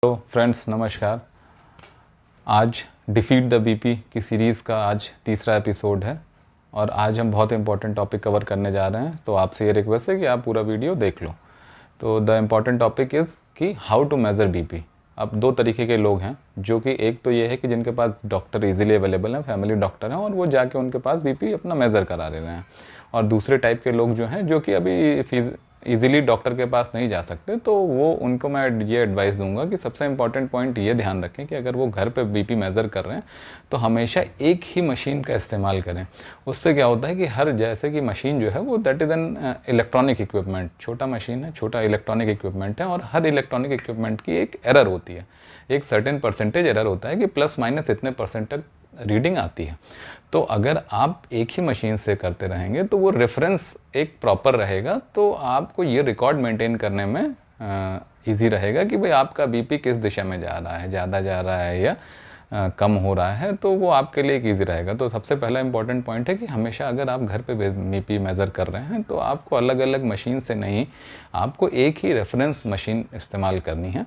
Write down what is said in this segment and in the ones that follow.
तो फ्रेंड्स नमस्कार। आज डिफीट द बीपी की सीरीज़ का आज तीसरा एपिसोड है और आज हम बहुत इंपॉर्टेंट टॉपिक कवर करने जा रहे हैं। तो आपसे ये रिक्वेस्ट है कि आप पूरा वीडियो देख लो। तो द इम्पॉर्टेंट टॉपिक इज़ कि हाउ टू मेज़र बीपी। अब दो तरीके के लोग हैं, जो कि एक तो ये है कि जिनके पास डॉक्टर इजीली अवेलेबल हैं, फैमिली डॉक्टर हैं और वो जाके उनके पास बीपी अपना मेज़र करा ले रहे हैं। और दूसरे टाइप के लोग जो हैं, जो कि अभी इजीली डॉक्टर के पास नहीं जा सकते, तो वो उनको मैं ये एडवाइस दूंगा कि सबसे इंपॉर्टेंट पॉइंट ये ध्यान रखें कि अगर वो घर पे बीपी मेज़र कर रहे हैं तो हमेशा एक ही मशीन का इस्तेमाल करें। उससे क्या होता है कि हर जैसे कि मशीन जो है वो that is an electronic equipment, छोटा मशीन है, छोटा इलेक्ट्रॉनिक इक्विपमेंट है और हर इलेक्ट्रॉनिक इक्विपमेंट की एक एरर होती है, एक सर्टेन परसेंटेज एरर होता है कि प्लस माइनस इतने परसेंट तक रीडिंग आती है। तो अगर आप एक ही मशीन से करते रहेंगे तो वो रेफरेंस एक प्रॉपर रहेगा, तो आपको ये रिकॉर्ड मेंटेन करने में इजी रहेगा कि भाई आपका बीपी किस दिशा में जा रहा है, ज़्यादा जा रहा है या कम हो रहा है, तो वो आपके लिए एक ईजी रहेगा। तो सबसे पहला इंपॉर्टेंट पॉइंट है कि हमेशा अगर आप घर पे बीपी मेज़र कर रहे हैं तो आपको अलग अलग मशीन से नहीं, आपको एक ही रेफरेंस मशीन इस्तेमाल करनी है,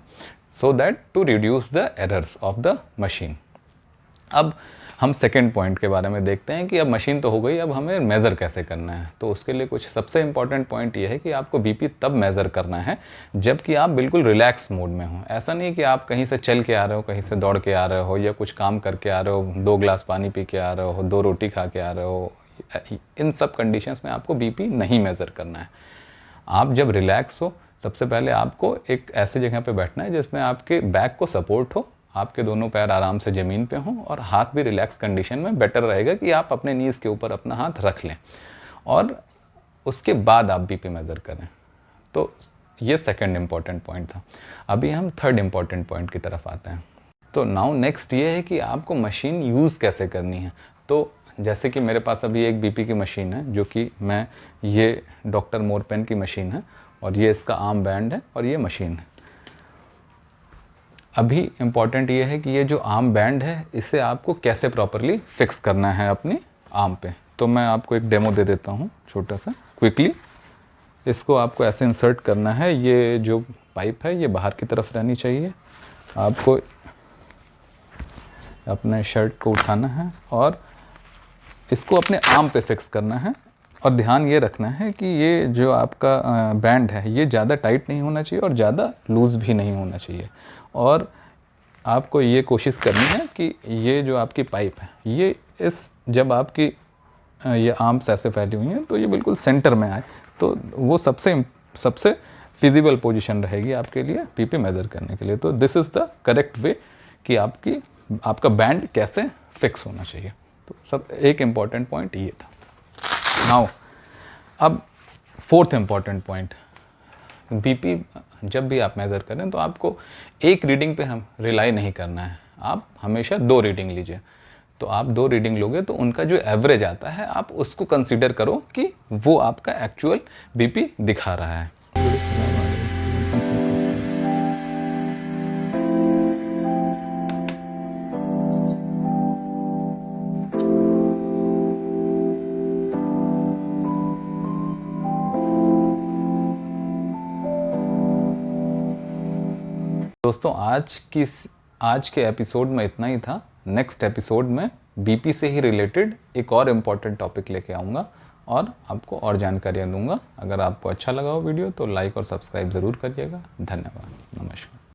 so that to reduce the errors of the machine. अब हम सेकेंड पॉइंट के बारे में देखते हैं कि अब मशीन तो हो गई, अब हमें मेज़र कैसे करना है। तो उसके लिए कुछ सबसे इंपॉर्टेंट पॉइंट ये है कि आपको बीपी तब मेज़र करना है जबकि आप बिल्कुल रिलैक्स मोड में हो। ऐसा नहीं कि आप कहीं से चल के आ रहे हो, कहीं से दौड़ के आ रहे हो या कुछ काम करके आ रहे हो, 2 गिलास पानी पी के आ रहे हो, 2 रोटी खा के आ रहे हो। इन सब कंडीशंस में आपको बीपी नहीं मेज़र करना है। आप जब रिलैक्स हो, सबसे पहले आपको एक ऐसे जगह पे बैठना है जिसमें आपके बैक को सपोर्ट हो, आपके दोनों पैर आराम से ज़मीन पे हों और हाथ भी रिलैक्स कंडीशन में। बेटर रहेगा कि आप अपने नीज़ के ऊपर अपना हाथ रख लें और उसके बाद आप बीपी मेज़र करें। तो ये सेकंड इम्पॉर्टेंट पॉइंट था। अभी हम थर्ड इम्पॉर्टेंट पॉइंट की तरफ आते हैं। तो नाउ नेक्स्ट ये है कि आपको मशीन यूज़ कैसे करनी है। तो जैसे कि मेरे पास अभी एक बीपी की मशीन है, जो कि ये डॉक्टर मोरपेन की मशीन है और ये इसका आर्म बैंड है और ये मशीन है। अभी इम्पॉर्टेंट ये है कि ये जो आर्म बैंड है इसे आपको कैसे प्रॉपरली फिक्स करना है अपनी आर्म पे। तो मैं आपको एक डेमो दे देता हूँ छोटा सा क्विकली। इसको आपको ऐसे इंसर्ट करना है, ये जो पाइप है ये बाहर की तरफ रहनी चाहिए। आपको अपने शर्ट को उठाना है और इसको अपने आर्म पे फिक्स करना है। और ध्यान ये रखना है कि ये जो आपका बैंड है ये ज़्यादा टाइट नहीं होना चाहिए और ज़्यादा लूज़ भी नहीं होना चाहिए। और आपको ये कोशिश करनी है कि ये जो आपकी पाइप है ये जब आपकी ये आर्म्स ऐसे फैली हुई हैं तो ये बिल्कुल सेंटर में आए, तो वो सबसे फिजिबल पोजीशन रहेगी आपके लिए बीपी मेज़र करने के लिए। तो this is the correct way कि आपका बैंड कैसे फिक्स होना चाहिए। तो सब एक इम्पॉर्टेंट पॉइंट ये था। नाउ अब फोर्थ इम्पॉर्टेंट पॉइंट, बीपी जब भी आप मेज़र करें तो आपको एक रीडिंग पे हम रिलाई नहीं करना है, आप हमेशा 2 रीडिंग लीजिए। तो आप 2 रीडिंग लोगे तो उनका जो एवरेज आता है आप उसको कंसीडर करो कि वो आपका एक्चुअल बीपी दिखा रहा है। दोस्तों आज के एपिसोड में इतना ही था। नेक्स्ट एपिसोड में बीपी से ही रिलेटेड एक और इम्पॉर्टेंट टॉपिक लेके आऊँगा और आपको और जानकारियाँ दूंगा। अगर आपको अच्छा लगा हो वीडियो तो लाइक और सब्सक्राइब ज़रूर करिएगा। धन्यवाद, नमस्कार।